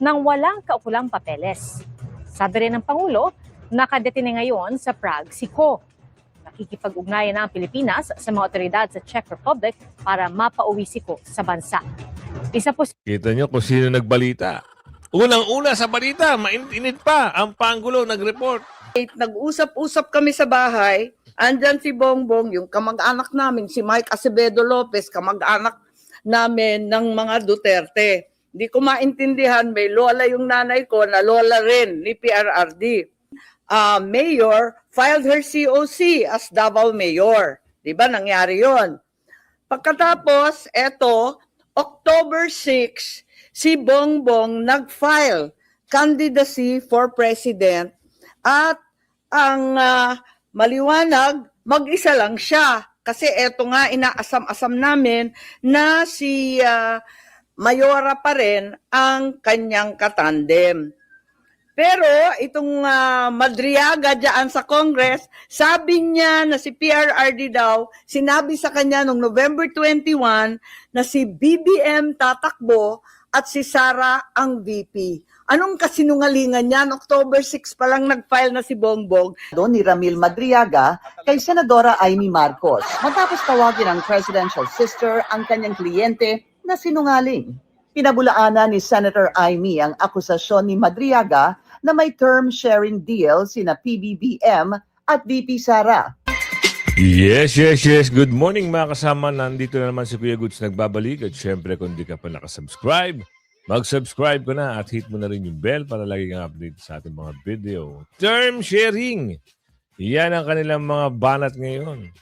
ng walang kaukulang papeles. Sabi rin ng Pangulo, nakadetine ngayon sa Prague si Ko. Nakikipag-ugnayan na ang Pilipinas sa mga otoridad sa Czech Republic para mapauwi si Ko sa bansa. Isa po Kita nyo kung sino nagbalita. Unang-una sa balita, mainit pa ang Pangulo nag-report. Nag-usap-usap kami sa bahay, andyan si Bongbong, yung kamag-anak namin, si Mike Acevedo Lopez, kamag-anak namin ng mga Duterte. Hindi ko maintindihan, may lola yung nanay ko na lola rin ni PRRD. Mayor filed her COC as Davao Mayor. Di ba nangyari yon? Pagkatapos, eto, October 6, si Bongbong nag-file candidacy for president at ang maliwanag, mag-isa lang siya. Kasi eto nga, inaasam-asam namin na si Mayora pa rin ang kanyang katandem. Pero itong Madriaga dyan sa Congress, sabi niya na si PRRD daw, sinabi sa kanya noong November 21 na si BBM tatakbo at si Sara ang VP. Anong kasinungalingan yan? October 6 pa lang nag-file na si Bongbong. Ni Ramil Madriaga kay Senadora Amy Marcos matapos tawagin ng presidential sister ang kanyang kliyente na sinungaling. Pinabulaanan ni Senator Amy ang akusasyon ni Madriaga na may term sharing deal sina PBBM at VP Sara. Yes. Good morning mga kasama. Nandito na naman si Kuya Goods nagbabalik. At syempre kung di ka pa nakasubscribe, mag-subscribe ko na at hit mo na rin yung bell para lagi kang update sa ating mga video. Term sharing. Yan ang kanilang mga banat ngayon.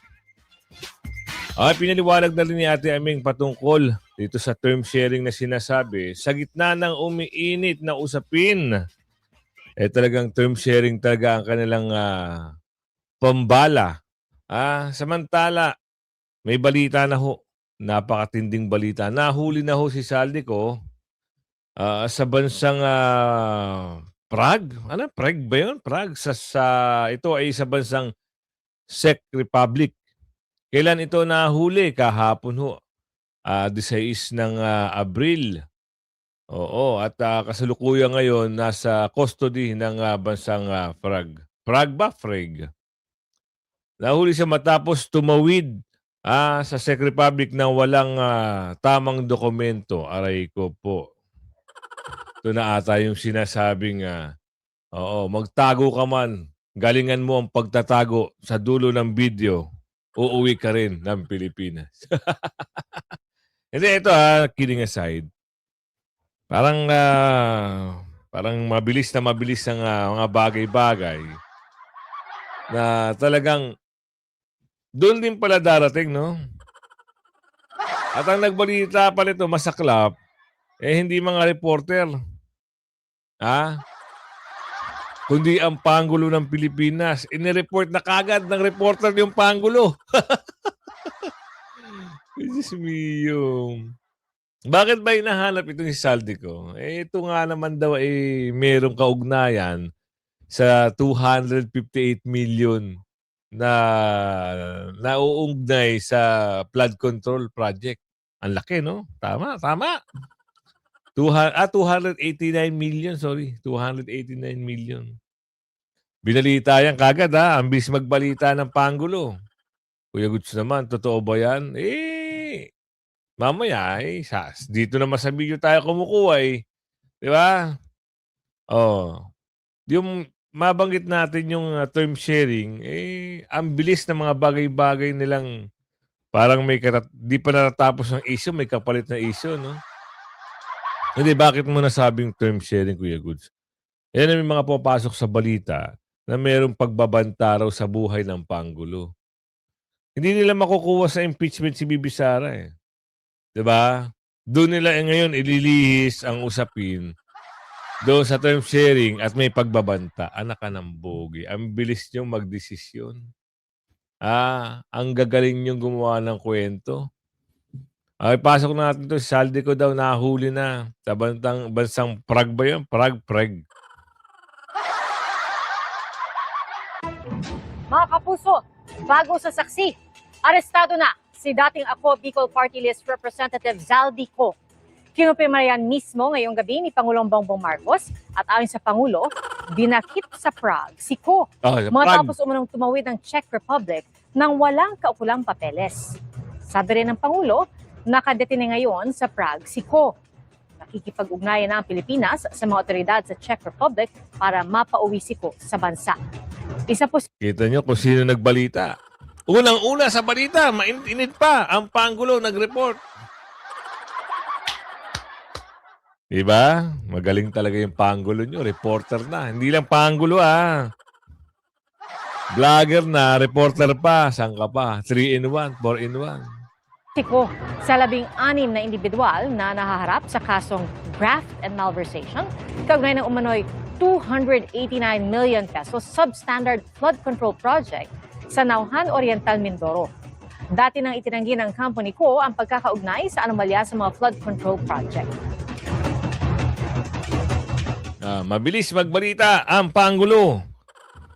Ay, pinaliwanag na rin ni Ate Aming patungkol dito sa term sharing na sinasabi. Sa gitna ng umiinit na usapin, talagang term sharing talaga ang kanilang pambala. Samantala, may balita na ho. Napakatinding balita. Nahuli na ho si Saldico sa bansang Prague. Ano? Prague ba yun? Prague. Ito ay sa bansang Czech Republic. Kailan ito nahuli? Kahapon ho. 16 ng Abril. Oo. At kasalukuyan ngayon nasa custody ng bansang Prague. Prague ba? Prague. Nahuli siya matapos tumawid sa Czech Republic na walang tamang dokumento. Aray ko po. Ito na ata yung sinasabing, magtago ka man. Galingan mo ang pagtatago sa dulo ng video. Uuwi ka rin ng Pilipinas. Hindi, ito kidding aside. Parang mabilis ang mga bagay-bagay na talagang doon din pala darating, no? At ang nagbalita pala ito, masaklap, hindi mga reporter. Kundi ang Pangulo ng Pilipinas. Inireport na kagad ng reporter yung Pangulo. Diyos mio. Bakit ba hinahanap itong si Saldico? Ito nga naman daw merong kaugnayan sa 258 million na nauugnay sa flood control project. Ang laki, no? Tama. 289 million, sorry. 289 million. Binalita yan kagad, Ang bilis magbalita ng Pangulo. Kuya Goods naman, totoo ba yan? Mamaya, dito naman sa video tayo kumukuha, Di ba? Yung mabanggit natin yung term sharing, ang bilis ng mga bagay-bagay nilang parang di pa natatapos ng issue, may kapalit na issue, no? Hindi, bakit mo nasabing term sharing, Kuya Goods? Yan ang mga papasok sa balita na mayroong pagbabanta raw sa buhay ng Pangulo. Hindi nila makukuha sa impeachment si Bibi Sara, Diba? Doon nila ngayon ililihis ang usapin doon sa term sharing at may pagbabanta. Anak ka ng bogi. Ang bilis nyo magdesisyon. Ang gagaling nyo gumawa ng kwento. Pasok natin ito. Saldico daw nahuli na sa bansang Prague ba yun? Prague. Mga kapuso, bago sa saksi, arestado na si dating Ako Bicol Party List Representative Zaldico. Kinumpirma yan mismo ngayong gabi ni Pangulong Bongbong Marcos at ayon sa Pangulo, dinakip sa Prague si Ko Sa Prague. matapos umunong tumawid ng Czech Republic nang walang kaukulang papeles. Sabi rin ng Pangulo, nakadetine ngayon sa Prague si Ko. Nakikipag-ugnayan na ang Pilipinas sa mga otoridad sa Czech Republic para mapauwi si Ko sa bansa. Isa po Kita nyo kung sino nagbalita. Unang-una sa balita, mainit pa, ang Pangulo nag-report. Diba? Magaling talaga yung Pangulo nyo. Reporter na. Hindi lang Pangulo Vlogger na, reporter pa. Saan ka pa? 3-in-1, 4-in-1. Ko sa 16 na individual na nahaharap sa kasong graft and malversation, kaugnay ng umano'y 289 million pesos substandard flood control project sa Nauhan Oriental, Mindoro. Dati nang itinanggi ng company ko ang pagkakaugnay sa anomalya sa mga flood control project. Mabilis magbalita ang Pangulo.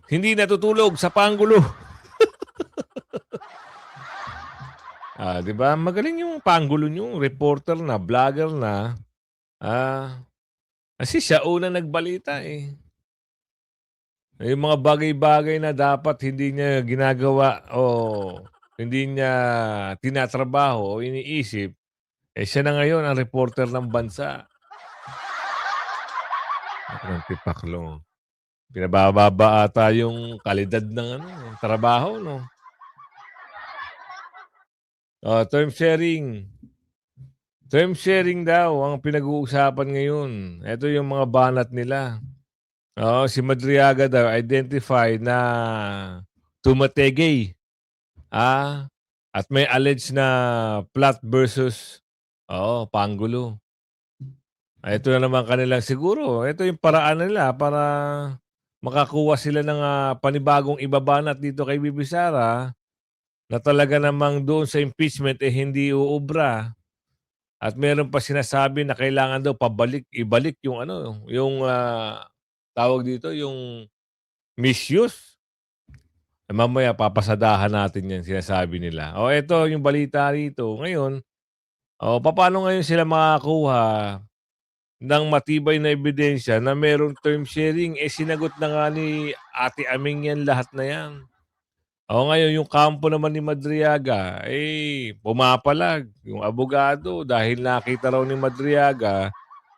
Hindi natutulog sa Pangulo. Di ba? Magaling yung Pangulo nyo, reporter na, vlogger na. Kasi siya una nagbalita Yung mga bagay-bagay na dapat hindi niya ginagawa o hindi niya tinatrabaho o iniisip, siya na ngayon ang reporter ng bansa. Ang tipaklo. Pinabababa ata yung kalidad ng trabaho, no? Term sharing. Term sharing daw ang pinag-uusapan ngayon. Ito yung mga banat nila. Si Madriaga daw identify na tumatege. At may alleged na plot versus Pangulo. Ito na naman kanilang siguro. Ito yung paraan nila para makakuha sila ng panibagong ibabanat dito kay Bibi Sara na talaga namang doon sa impeachment hindi uubra. At meron pa sinasabi na kailangan daw ibalik yung tawag dito, yung misuse. Mamaya papasadahan natin yan, sinasabi nila. Ito yung balita rito. Ngayon, paano ngayon sila makakuha ng matibay na ebidensya na merong term sharing? Sinagot na nga ni Ate Aming yan, lahat na yan. Ngayon, yung kampo naman ni Madriaga, pumapalag. Yung abogado, dahil nakita raw ni Madriaga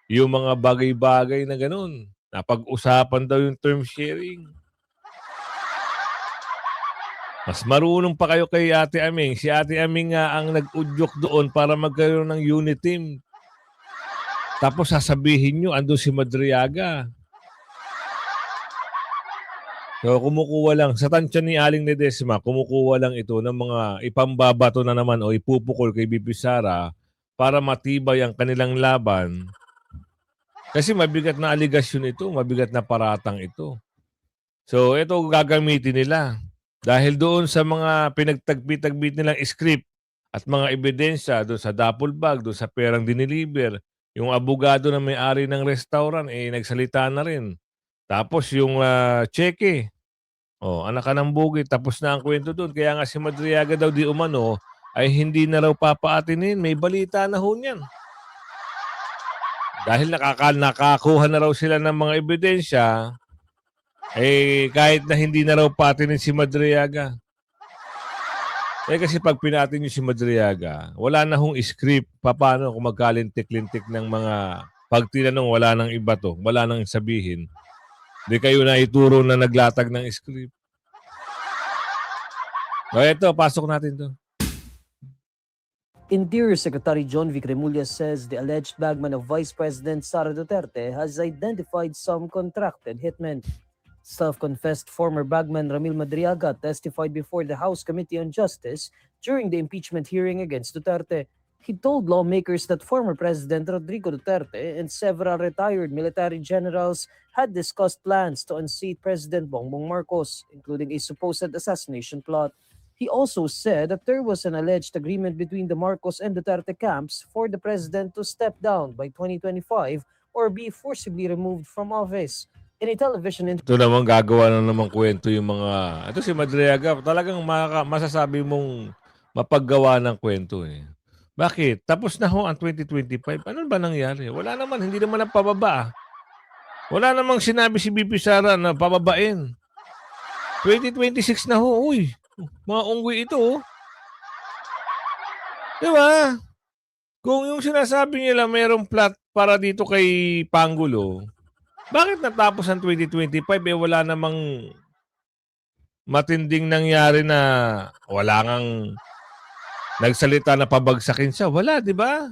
yung mga bagay-bagay na ganun. Napag-usapan daw yung term sharing. Mas marunong pa kayo kay Ate Aming. Si Ate Aming nga ang nag-udyok doon para magkaroon ng unit team. Tapos sasabihin nyo, andun si Madriaga. So, kumukuha lang. Sa tansya ni Aling Ledesma, kumukuha lang ito ng mga ipambabato na naman o ipupukol kay Bibi Sara para matibay ang kanilang laban. Kasi mabigat na aligasyon ito, mabigat na paratang ito. So, ito gagamitin nila. Dahil doon sa mga pinagtagpi-tagbit nilang script at mga ebidensya doon sa duffel bag, doon sa perang diniliver, yung abogado na may-ari ng restaurant, nagsalita na rin. Tapos yung cheque, anak ka ng bugit, tapos na ang kwento doon. Kaya nga si Madriaga daw di umano, ay hindi na raw papaatinin. May balita na ho niyan. Dahil nakakuha na raw sila ng mga ebidensya, kahit na hindi na raw paatinin si Madriaga. Kasi pag pinatin nyo si Madriaga, wala na hong script. Paano kung magkalintik-lintik ng mga pag tinanong, wala nang iba to, wala nang sabihin. Di kayo na ituro na naglatag ng script. Ito, pasok natin to. Interior Secretary John Vic Remulla says the alleged bagman of Vice President Sara Duterte has identified some contracted hitmen. Self-confessed former bagman Ramil Madriaga testified before the House Committee on Justice during the impeachment hearing against Duterte. He told lawmakers that former President Rodrigo Duterte and several retired military generals had discussed plans to unseat President Bongbong Marcos, including a supposed assassination plot. He also said that there was an alleged agreement between the Marcos and Duterte camps for the president to step down by 2025 or be forcibly removed from office. In a television interview, Ito naman gagawa na naman kwento yung mga... Ito si Madriaga, talagang masasabi mong mapaggawa ng kwento Bakit? Tapos na ho ang 2025. Ano ba nangyari? Wala naman, hindi naman napababa. Wala namang sinabi si BP Sara na pababain. 2026 na ho, uy. Mga unggoy ito, oh. Di ba? Kung yung sinasabi nila mayroong plot para dito kay Pangulo, bakit natapos ang 2025 wala namang matinding nangyari na wala ngang nagsalita na pabagsakin siya? Wala, di ba?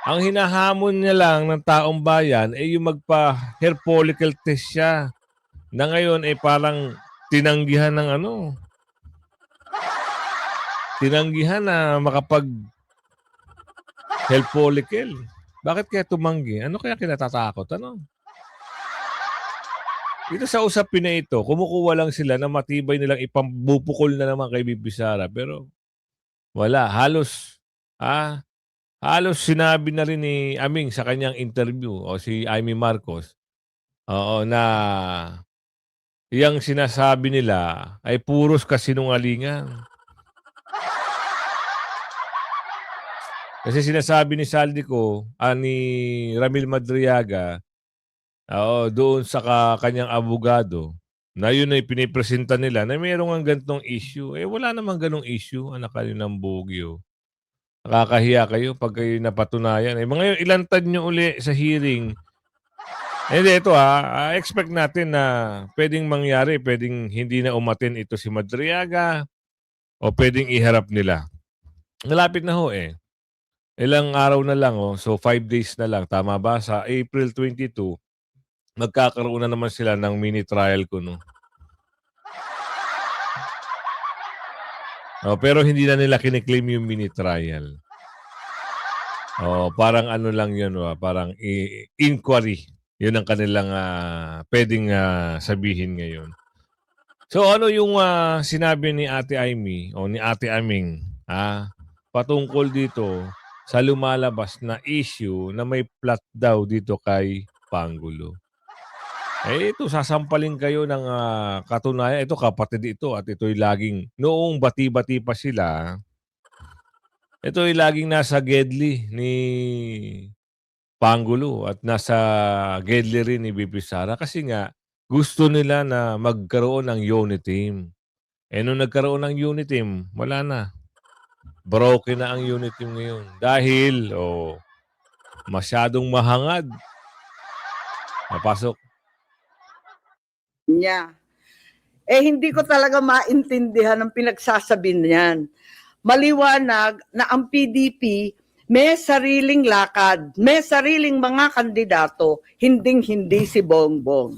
Ang hinahamon niya lang ng taong bayan ay yung magpa-hair follicle test siya. Na ngayon ay parang tinanggihan ng tinanggihan na makapag-hair follicle. Bakit kaya tumanggi? Ano kaya kinatatakot? Dito sa usapin na ito, kumukuha lang sila na matibay nilang ipambubukol na naman kay Bibi Sara. Pero wala. Halos sinabi na rin ni Aming sa kanyang interview o si Amy Marcos na iyang sinasabi nila ay puros kasinungalingan. Kasi sinasabi ni Saldico, ni Ramil Madriaga, doon sa kanyang abogado, na yun ay pinipresenta nila na mayroong ang ganitong issue. Wala namang ganong issue, anak kayo ng bugyo. Nakakahiya kayo pag kayo napatunayan. Mga ilantad nyo uli sa hearing. Hindi, ito expect natin na pwedeng mangyari, pwedeng hindi na umatin ito si Madriaga o pwedeng iharap nila. Malapit na ho Ilang araw na lang so 5 days na lang, tama ba? Sa April 22, magkakaroon na naman sila ng mini trial kuno. Pero hindi na nila kiniklaim yung mini trial. Parang ano lang yun, parang inquiry. Yun ang kanilang pwedeng sabihin ngayon. So ano yung sinabi ni Ate Amy o ni Ate Aming patungkol dito sa lumalabas na issue na may plot daw dito kay Pangulo? Ito, sasampalin kayo ng katunayan. Ito, kapatid ito at ito'y laging, noong bati-bati pa sila, ito'y laging nasa gedli ni Pangulo at nasa gedli rin ni BP Sara kasi nga gusto nila na magkaroon ng unit team. Nung nagkaroon ng unit team, wala na. Broken na ang unit team ngayon dahil masyadong mahangad. Napasok. Niya. Hindi ko talaga maintindihan ang pinagsasabi niyan. Maliwanag na ang PDP may sariling lakad, may sariling mga kandidato, hinding-hindi si Bongbong.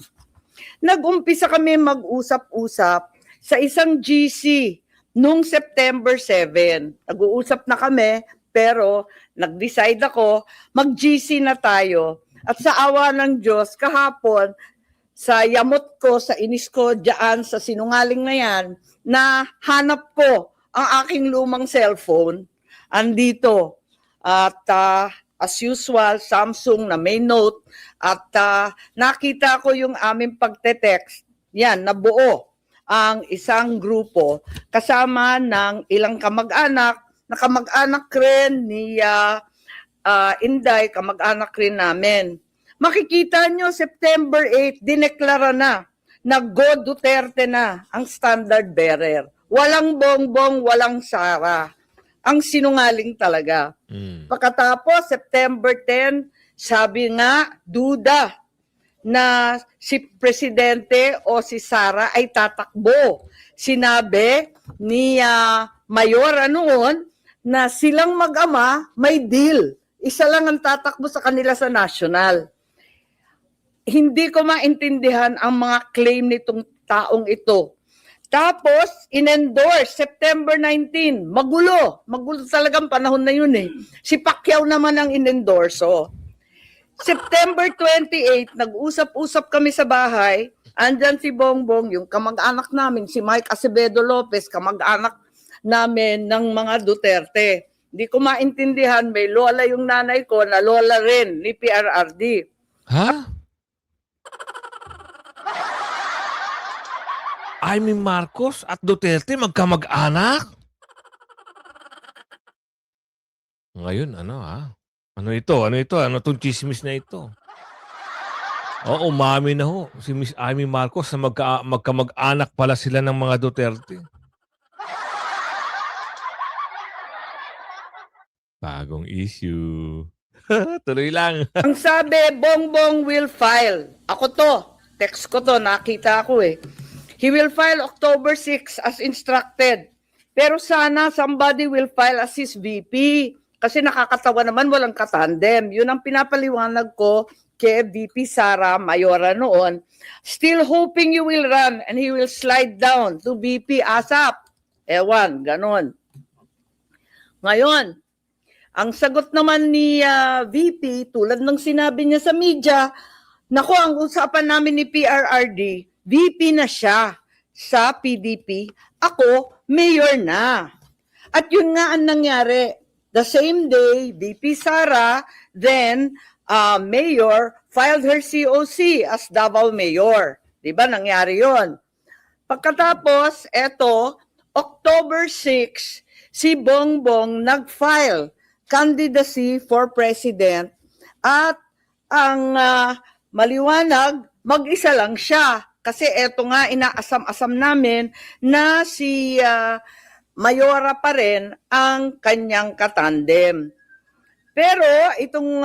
Nag-umpisa kami mag-usap-usap sa isang GC nung September 7. Nag-uusap na kami, pero nag-decide ako, mag-GC na tayo. At sa awa ng Diyos, kahapon, sa yamot ko, sa inis ko, dyan sa sinungaling na yan, na hanap ko ang aking lumang cellphone, andito. At as usual, Samsung na may note. At nakita ko yung aming pagte-text. Yan, nabuo ang isang grupo kasama ng ilang kamag-anak, na kamag-anak rin ni Inday, kamag-anak rin namin. Makikita nyo, September 8, dineklara na Go Duterte na ang standard bearer. Walang Bongbong, walang Sara. Ang sinungaling talaga. Pagkatapos, September 10, sabi nga, duda na si Presidente o si Sara ay tatakbo. Sinabi ni Mayora noon na silang mag-ama may deal. Isa lang ang tatakbo sa kanila sa national. Hindi ko maintindihan ang mga claim nitong taong ito. Tapos, in-endorse, September 19, magulo. Magulo talagang panahon na yun Si Pacquiao naman ang in-endorso. September 28, nag-usap-usap kami sa bahay. Andyan si Bongbong, yung kamag-anak namin, si Mike Acevedo Lopez, kamag-anak namin ng mga Duterte. Hindi ko maintindihan, may lola yung nanay ko na lola rin ni PRRD. Amy Marcos at Duterte magkamag-anak? Ngayon, ano Ano ito? Ano ito? Ano itong chismis na ito? Oo, umami na ho si Miss Amy Marcos na magkamag-anak pala sila ng mga Duterte. Bagong issue. Tuloy lang. Ang sabi, Bongbong will file. Ako to, text ko to, nakita ko eh. He will file October 6 as instructed. Pero sana somebody will file as his VP. Kasi nakakatawa naman, walang katandem. Yun ang pinapaliwanag ko kay VP Sara Mayora noon. Still hoping you will run and he will slide down to VP ASAP. Ewan, ganon. Ngayon, ang sagot naman ni VP, tulad ng sinabi niya sa media, naku, ang usapan namin ni PRRD, VP na siya sa PDP, ako, mayor na. At yun nga ang nangyari. The same day, VP Sara, then mayor, filed her COC as Davao Mayor. Diba, nangyari yon. Pagkatapos, eto, October 6, si Bongbong nag-file candidacy for president at ang maliwanag, mag-isa lang siya. Kasi eto nga, inaasam-asam namin na si Mayora pa rin ang kanyang katandem. Pero itong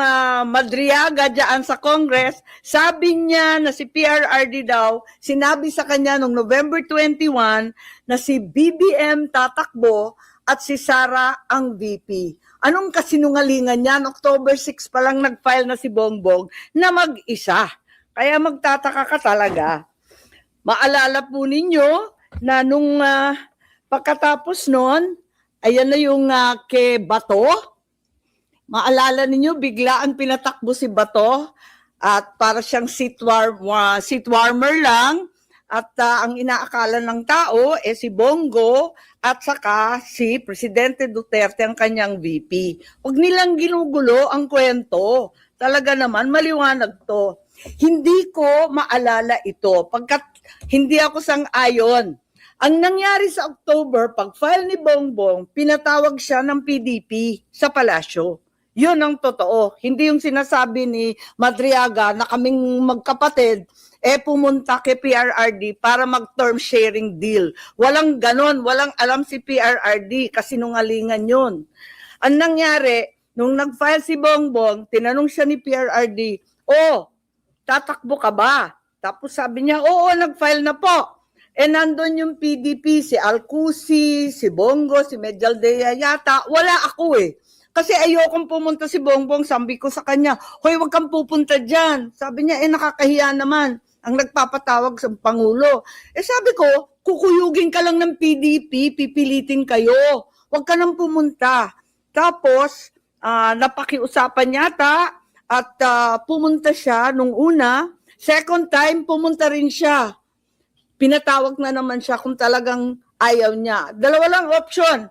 Madriaga dyan sa Congress, sabi niya na si PRRD daw, sinabi sa kanya noong November 21 na si BBM tatakbo at si Sara ang VP. Anong kasinungalingan yan? October 6 pa lang nag-file na si Bongbong na mag-isa. Kaya magtataka ka talaga. Maalala po ninyo na nung pagkatapos nun, ayan na yung kay Bato. Maalala ninyo, biglaan pinatakbo si Bato at para siyang seat warmer lang. At ang inaakala ng tao si Bongo at saka si Presidente Duterte ang kanyang VP. Huwag nilang ginugulo ang kwento. Talaga naman, maliwanag to. Hindi ko maalala ito pagkat hindi ako sang-ayon. Ang nangyari sa October, pag-file ni Bongbong, pinatawag siya ng PDP sa palasyo. Yun ang totoo. Hindi yung sinasabi ni Madriaga na kaming magkapatid, pumunta kay PRRD para mag-term sharing deal. Walang ganon, walang alam si PRRD kasi nungalingan yun. Ang nangyari, nung nag-file si Bongbong, tinanong siya ni PRRD, tatakbo ka ba? Tapos sabi niya, oo, nag-file na po. Nandun yung PDP, si Alcusi, si Bongo, si Medialdea yata. Wala ako Kasi ayokong pumunta si Bongbong, sabi ko sa kanya, hoy, wag kang pupunta dyan. Sabi niya, nakakahiya naman ang nagpapatawag sa Pangulo. Sabi ko, kukuyugin ka lang ng PDP, pipilitin kayo. Wag ka nang pumunta. Tapos, napakiusapan yata at pumunta siya nung una. Second time, pumunta rin siya. Pinatawag na naman siya kung talagang ayaw niya. Dalawa lang option.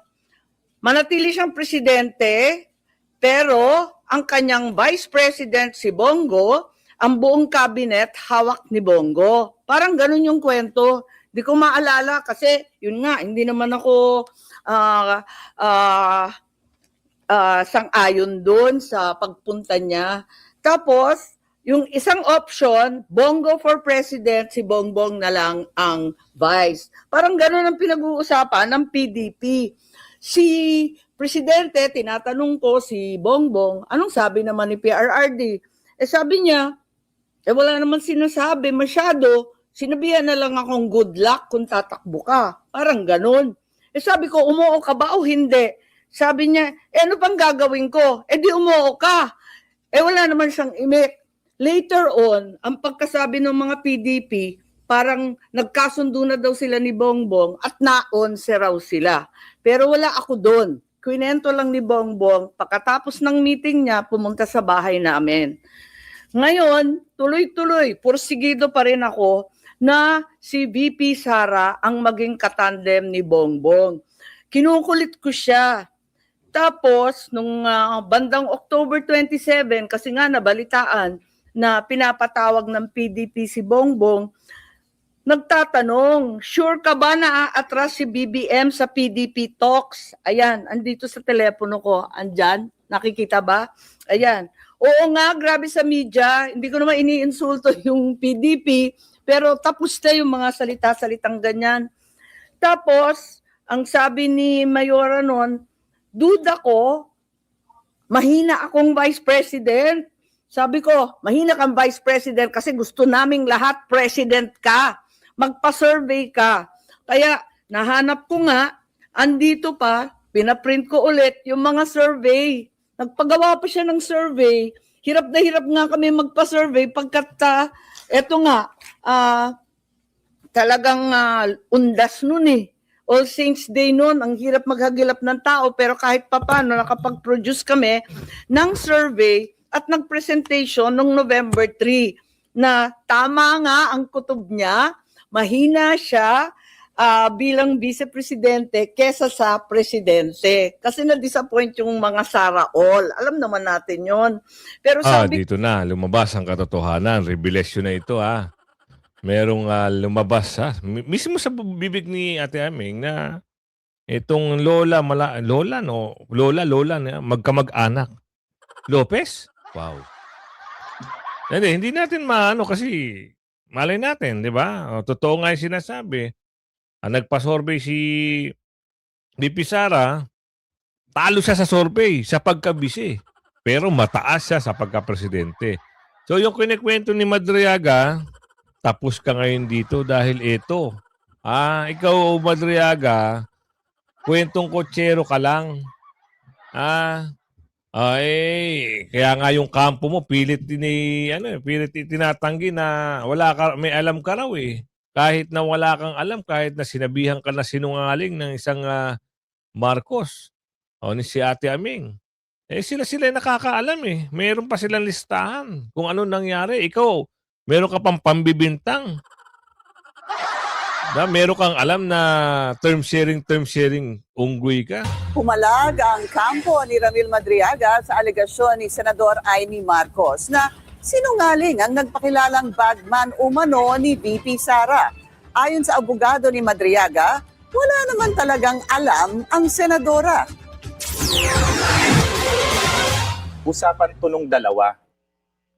Manatili siyang presidente, pero ang kanyang vice president si Bongo, ang buong cabinet hawak ni Bongo. Parang ganun yung kwento. Di ko maalala kasi yun nga, hindi naman ako sang-ayon doon sa pagpunta niya. Tapos, yung isang option, Bongo for president, si Bongbong na lang ang vice. Parang ganun ang pinag-uusapan ng PDP. Si Presidente, tinatanong ko si Bongbong, anong sabi naman ni PRRD? Sabi niya, wala naman sinasabi masyado, sinabihan na lang akong good luck kung tatakbo ka. Parang ganun. Sabi ko, umuo ka ba o hindi? Sabi niya, ano pang gagawin ko? Di umuo ka. Wala naman siyang imik. Later on, ang pagkasabi ng mga PDP, parang nagkasundo na daw sila ni Bongbong at naon raw sila. Pero wala ako doon. Kwinento lang ni Bongbong, pagkatapos ng meeting niya, pumunta sa bahay namin. Ngayon, tuloy-tuloy, pursigido pa rin ako na si VP Sara ang maging katandem ni Bongbong. Kinukulit ko siya. Tapos, nung bandang October 27, kasi nga nabalitaan na pinapatawag ng PDP si Bongbong, nagtatanong, sure ka ba na aatras si BBM sa PDP talks? Ayan, andito sa telepono ko, andyan, Nakikita ba? Ayan. Oo nga, grabe sa media. Hindi ko naman iniinsulto yung PDP, pero tapos na yung mga salita-salitang ganyan. Tapos, ang sabi ni Mayora noon, duda ko, mahina akong Vice President. Sabi ko, mahina kang Vice President kasi gusto naming lahat President ka. Magpa-survey ka. Kaya, nahanap ko nga, andito pa, pinaprint ko ulit yung mga survey. Nagpagawa pa siya ng survey. Hirap na hirap nga kami magpa-survey pagkat eto nga, talagang undas nun eh. All Saints Day noon, ang hirap maghagilap ng tao pero kahit papano nakapag-produce kami ng survey at nag-presentation noong November 3 na tama nga ang kutob niya, mahina siya bilang vice-presidente kesa sa presidente. Kasi na-disappoint yung mga Sara All. Alam naman natin yon. Pero sabi Dito na, lumabas ang katotohanan. Revelation na ito, Merong lumabas, mismo sa bibig ni Ate Aming na itong lola, magkamag-anak. Lopez? Wow. Hindi natin maano kasi malay natin, di ba? Totoo nga yung sinasabi. Nagpa-survey si VP Sara, talo siya sa survey sa pagkabisi. Pero mataas siya sa pagka-presidente. So yung kinikwento ni Madriaga, tapos ka ngayon dito dahil ito. Ikaw, Madriaga, kwentong kotsero ka lang. Kaya nga yung kampo mo, pilit tinatanggi na may alam ka raw eh. Kahit na wala kang alam, kahit na sinabihan ka na sinungaling ng isang Marcos o ni si Ate Aming. Sila nakakaalam eh. Meron pa silang listahan kung ano nangyari. Ikaw, meron ka pang pambibintang. Meron kang alam na term sharing, unggoy ka. Pumalag ang kampo ni Ramil Madriaga sa alegasyon ni Senador Amy Marcos na sinungaling ang nagpakilalang bagman umano ni VP Sara. Ayon sa abogado ni Madriaga, wala naman talagang alam ang senadora. Usapan ito nung dalawa.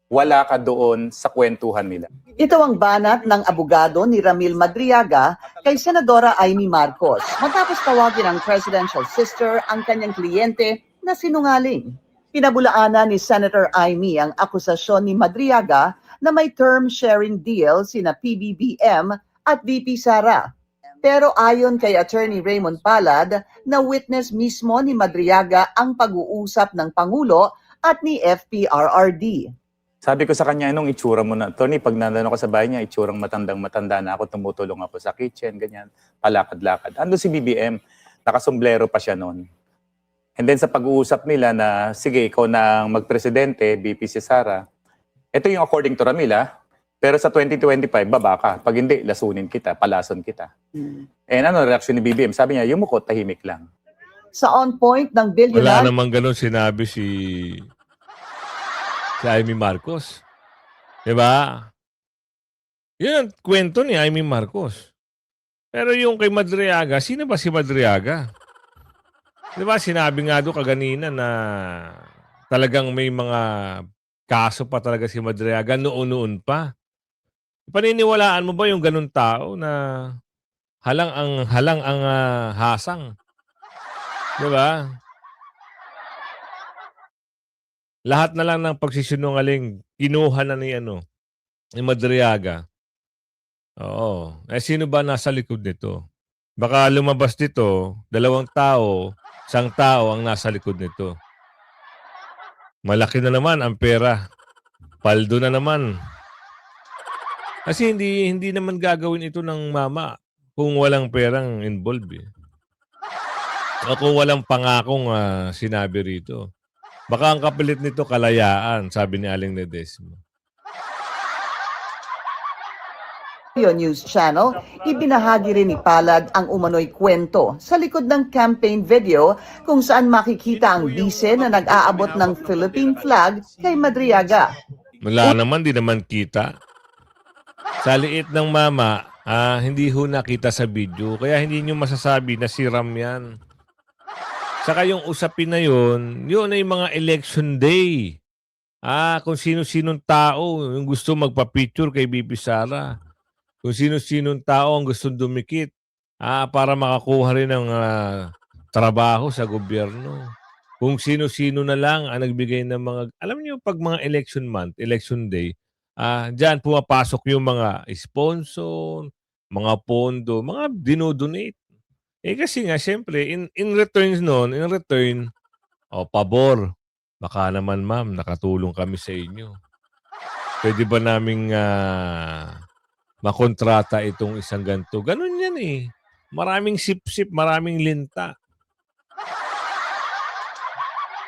Wala ka doon sa kwentuhan nila. Ito ang banat ng abogado ni Ramil Madriaga kay Senadora Amy Marcos matapos tawagin ng presidential sister ang kanyang kliyente na sinungaling. Pinabulaanan ni Senator Amy ang akusasyon ni Madriaga na may term sharing deal sina PBBM at VP Sara. Pero ayon kay Attorney Raymond Palad, na witness mismo ni Madriaga ang pag-uusap ng Pangulo at ni FPRRD. Sabi ko sa kanya, anong itsura mo na? Tony, pag nandun ako sa bahay niya, itsurang matandang-matanda na ako, tumutulong ako sa kitchen, ganyan, palakad-lakad. Ando si BBM, nakasomblero pa siya noon. And then sa pag-uusap nila na, sige, ikaw na ang magpresidente, VP si Sara. Ito yung according to Ramila, pero sa 2025, baba ka. Pag hindi, lasunin kita, palason kita. And ano reaction ni BBM? Sabi niya, yumuko, tahimik lang. Sa on point ng Wala Bilyunan, namang ganun sinabi si Amy Marcos. Diba? Yun ang kwento ni Amy Marcos. Pero yung kay Madriaga, sino ba si Madriaga? Diba sinabi nga doon kaganina na talagang may mga kaso pa talaga si Madriaga noon pa. Paniniwalaan mo ba yung ganun tao na halang ang hasang? Diba? Lahat na lang ng pagsisinungaling kinuha na ni Madriaga. Oo. Sino ba nasa likod nito? Baka lumabas dito, 2 tao, 1 tao ang nasa likod nito. Malaki na naman ang pera. Paldo na naman. Kasi hindi naman gagawin ito ng mama kung walang perang involved eh. O kung walang pangakong sinabi rito. Baka ang kapalit nito kalayaan, sabi ni Aling Ledesma. News Channel, ibinahagi rin ni Palad ang umano'y kwento sa likod ng campaign video kung saan makikita ang bise na nag-aabot ng Philippine flag kay Madriaga. Wala naman, di naman kita. Sa liit ng mama, hindi ho nakita sa video. Kaya hindi nyo masasabi na si Ram yan. Saka yung usapin na yun ay mga election day. Kung sino-sinong tao yung gusto magpa-picture kay BP Sara. Kung sino-sinong tao ang gustong dumikit para makakuha rin ng trabaho sa gobyerno. Kung sino-sino na lang ang nagbigay ng mga, alam niyo pag mga election month, election day, diyan pumapasok yung mga sponsor, mga pondo, mga dinodonate. Kasi nga, siyempre, in return, pabor. Baka naman, ma'am, nakatulong kami sa inyo. Pwede ba naming makontrata itong isang ganito? Ganun yan eh. Maraming sip-sip, maraming linta.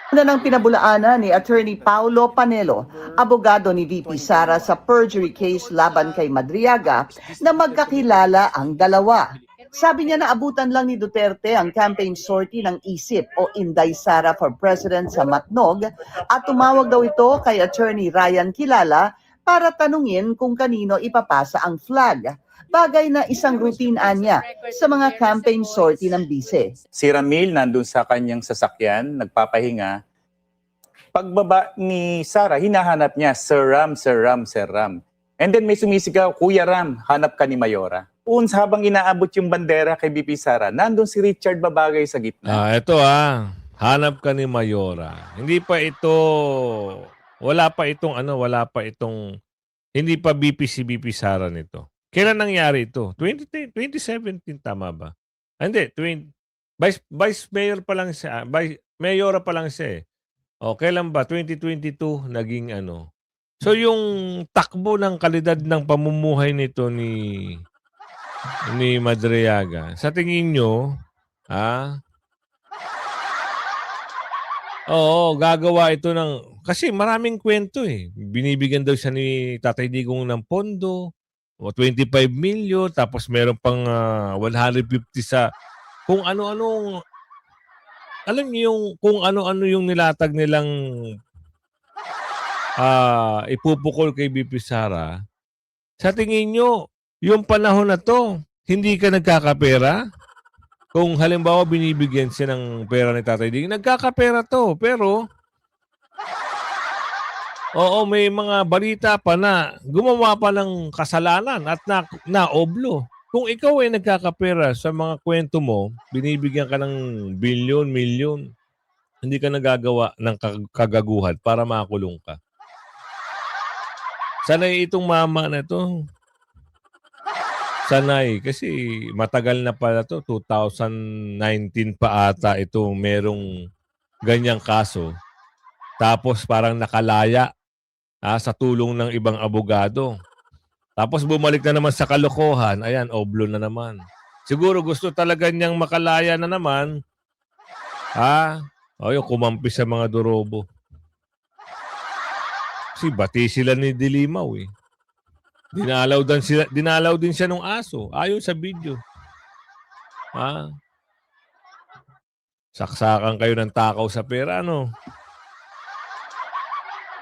Una ng pinabulaanan ni Attorney Paulo Panelo, abogado ni VP Sara sa perjury case laban kay Madriaga, na magkakilala ang dalawa. Sabi niya na abutan lang ni Duterte ang campaign sortie ng ISIP o Inday Sara for President sa Matnog at tumawag daw ito kay Attorney Ryan Kilala para tanungin kung kanino ipapasa ang flag. Bagay na isang routine anya sa mga campaign sortie ng bise. Si Ramil nandun sa kanyang sasakyan, nagpapahinga. Pagbaba ni Sara, hinahanap niya, Sir Ram, Sir Ram, Sir Ram. And then may sumisigaw, Kuya Ram, habang Mayora. Habang inaabot yung bandera kay BP Sara, nandun si Richard Babagay sa gitna. Ito hanap ka ni Mayora. Hindi pa ito, hindi pa BP si BP Sara nito. Kailan nangyari ito? 2017, tama ba? Hindi, Vice Mayor pa lang siya, Mayora pa lang siya eh. Kailan ba? 2022 naging ano. So yung takbo ng kalidad ng pamumuhay nito ni Madriaga, sa tingin nyo, gagawa ito ng, kasi maraming kwento eh. Binibigyan daw siya ni Tatay Digong ng pondo, o 25 million, tapos meron pang 150 sa kung ano-anong, alam niyo yung kung ano-ano yung nilatag nilang ipupukol kay BP Sara. Sa tingin nyo, yung panahon na to, hindi ka nagkakapera? Kung halimbawa binibigyan siya ng pera ni Tatay Digong, nagkakapera to. Pero, may mga balita pa na gumawa pa ng kasalanan at naoblo. Kung ikaw ay nagkakapera sa mga kwento mo, binibigyan ka ng bilyon, milyon, hindi ka nagagawa ng kagaguhan para makulong ka. Sanay itong mama na to. Sanay. Kasi matagal na pala to. 2019 pa ata ito merong ganyang kaso. Tapos parang nakalaya sa tulong ng ibang abogado. Tapos bumalik na naman sa kalokohan. Ayan, oblo na naman. Siguro gusto talaga niyang makalaya na naman. Yung kumampi sa mga durobo. Kasi bati sila ni Dilimaw eh. Dinalaw din siya ng aso. Ayon sa video. Saksakan kayo ng takaw sa pera, ano?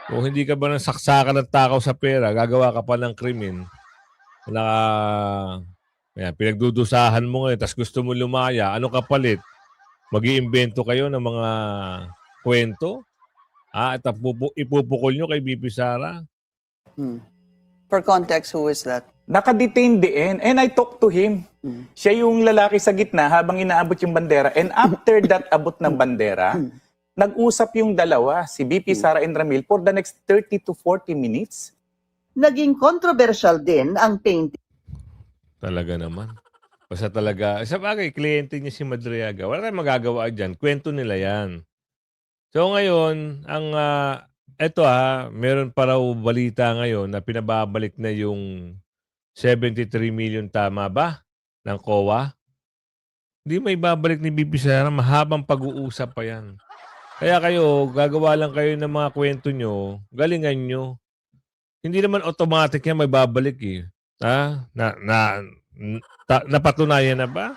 Kung hindi ka ba ng saksakan ng takaw sa pera, gagawa ka pa ng krimen. Pinagdudusahan mo ngayon, tapos gusto mo lumaya, ano kapalit? Mag-iimbento kayo ng mga kwento? At ipupukol nyo kay BP Sara? For context, who is that? Naka-detain din. And I talked to him. Siya yung lalaki sa gitna habang inaabot yung bandera. And after that abot ng bandera, nag-usap yung dalawa, si BP Sara and Ramil, for the next 30 to 40 minutes. Naging controversial din ang painting Talaga naman. Basta talaga, sa bagay, kliyente niya si Madriaga. Wala tayong magagawa dyan. Kwento nila yan. So ngayon, meron pa raw balita ngayon na pinababalik na yung 73 million, tama ba? Ng COA. Hindi may babalik ni BP Sara, mahabang pag-uusap pa yan. Kaya kayo, gagawa lang kayo ng mga kwento nyo, galingan nyo. Hindi naman automatic yan may babalik eh. Napatunayan na ba?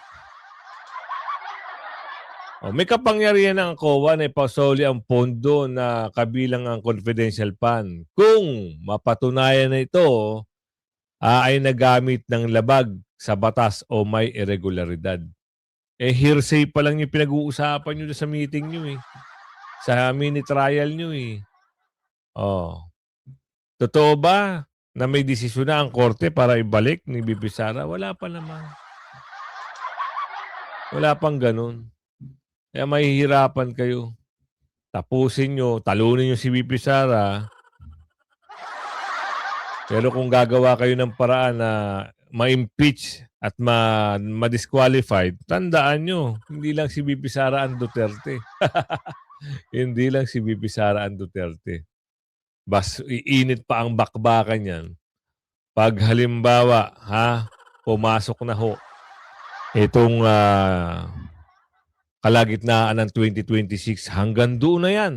May kapangyarihan ng COA na ipasoli ang pondo na kabilang ang confidential fund. Kung mapatunayan na ito ay nagamit ng labag sa batas o may irregularidad. Hearsay pa lang yung pinag-uusapan nyo sa meeting nyo eh. Sa mini trial nyo eh. Oh. Totoo ba na may desisyon na ang korte para ibalik ni VP Sara? Wala pa naman. Wala pang ganun. Kaya mahihirapan kayo. Tapusin nyo, talunin nyo si VP Sara. Pero kung gagawa kayo ng paraan na ma-impeach at ma-disqualified, tandaan nyo, hindi lang si VP Sara ang Duterte. Hindi lang si VP Sara ang Duterte. Bas, iinit pa ang bakbakan yan. Pag halimbawa, pumasok na ho itong kalagitnaan ng 2026, hanggang doon na yan.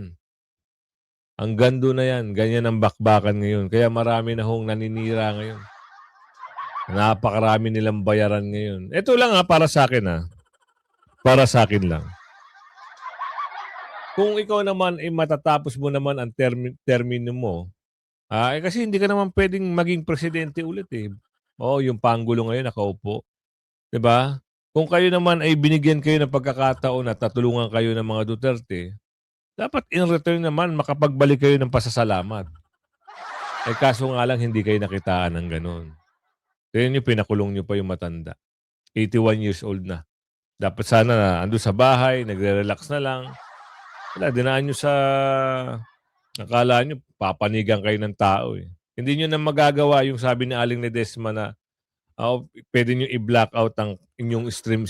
Hanggang doon na yan. Ganyan ang bakbakan ngayon. Kaya marami na hong naninira ngayon. Napakarami nilang bayaran ngayon. Ito lang para sa akin Para sa akin lang. Kung ikaw naman matatapos mo naman ang termino mo, kasi hindi ka naman pwedeng maging presidente ulit eh. Yung Pangulo ngayon nakaupo. 'Di ba? Kung kayo naman ay binigyan kayo ng pagkakataon at tatulungan kayo ng mga Duterte, dapat in return naman makapagbalik kayo ng pasasalamat. Kaso nga lang hindi kayo nakitaan ng ganun. Tingnan nyo, pinakulong nyo pa yung matanda. 81 years old na. Dapat sana na ando sa bahay, nagre-relax na lang. Wala, dinaan nyo sa... Akala nyo, papanigan kayo ng tao eh. Hindi nyo na magagawa yung sabi ni Aling Ledesma na pwede nyo i-block out ang inyong stream.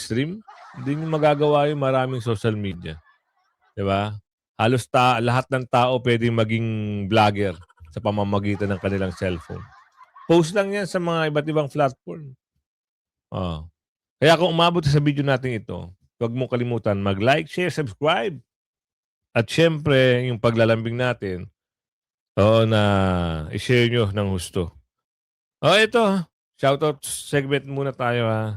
Hindi nyo magagawa yung maraming social media. Diba? Halos lahat ng tao pwedeng maging vlogger sa pamamagitan ng kanilang cellphone. Post lang yan sa mga iba't ibang platform. Kaya kung umabot sa video natin ito, huwag mong kalimutan mag-like, share, subscribe. At syempre, yung paglalambing natin, na i-share nyo ng husto. Ito, shoutout segment muna tayo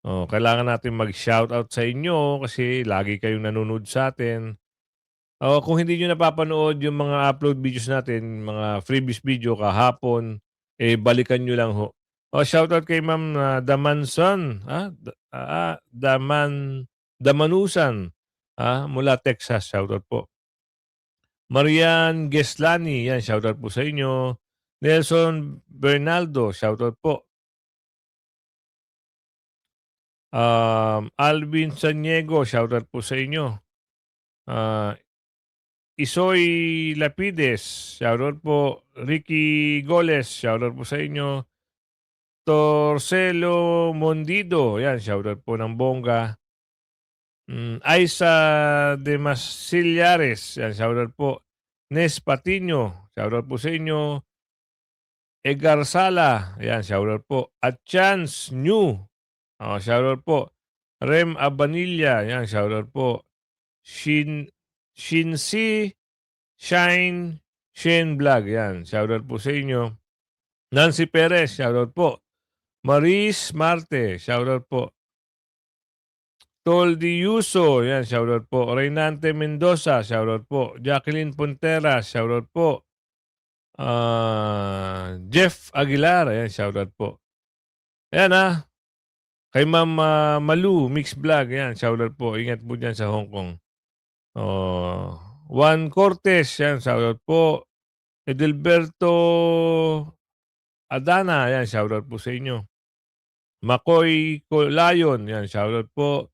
kailangan natin mag-shoutout sa inyo kasi lagi kayong nanonood sa atin. Kung hindi nyo napapanood yung mga upload videos natin, mga freebies video kahapon, balikan nyo lang ho. Shoutout kay Ma'am Damanson, Damanusan, mula Texas, shoutout po. Marian Geslani, yan, shoutout po sa inyo. Nelson Bernaldo, shoutout po. Alvin Saniego, shoutout po sa inyo. Isoy Lapides, shoutout po. Ricky Goles, shoutout po sa inyo. Torcelo Mondido, yan, shoutout po ng bongga. Aiza de Masillares, yan, shoutout po. Nes Patiño, shoutout po sa inyo. Edgar Sala, yan, shoutout po. At Chance New, shoutout po. Rem Abanilla, yan, shoutout po. Shinsi Shine Shane Vlog, yan, shoutout po sa inyo. Nancy Perez, shoutout po. Maris Marte, shoutout po. Toldi Yuso, yan, shoutout po. Reynante Mendoza, shoutout po. Jacqueline Pontera, shoutout po. Jeff Aguilar, yan, shoutout po. Ayan kay Ma'am Malu, Mix Vlog, yan, shoutout po. Ingat po dyan sa Hong Kong. Juan Cortez, yan, shoutout po. Edelberto Adana, yan, shoutout po sa inyo. Makoy Colayon, yan, shoutout po.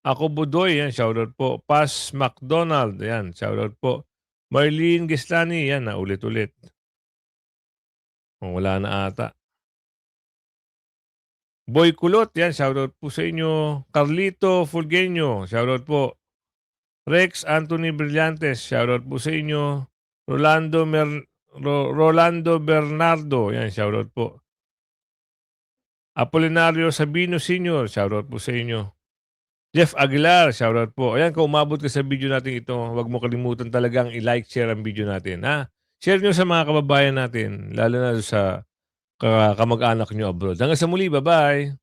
Ako Budoy, yan, shoutout po. Paz McDonald, yan, shoutout po. Marlene Gislani, yan, ulit-ulit. Wala na ata. Boy Kulot, yan, shoutout po sa inyo. Carlito Fulgenio, shoutout po. Rex Anthony Brillantes, shoutout po sa inyo. Rolando Bernardo, yan, shoutout po. Apolinario Sabino Sr., shoutout po sa inyo. Jeff Aguilar, shoutout po. Ayan, kung umabot ka sa video natin ito, huwag mo kalimutan talagang i-like, share ang video natin. Share nyo sa mga kababayan natin, lalo na sa kamag-anak nyo abroad. Hanggang sa muli, bye-bye!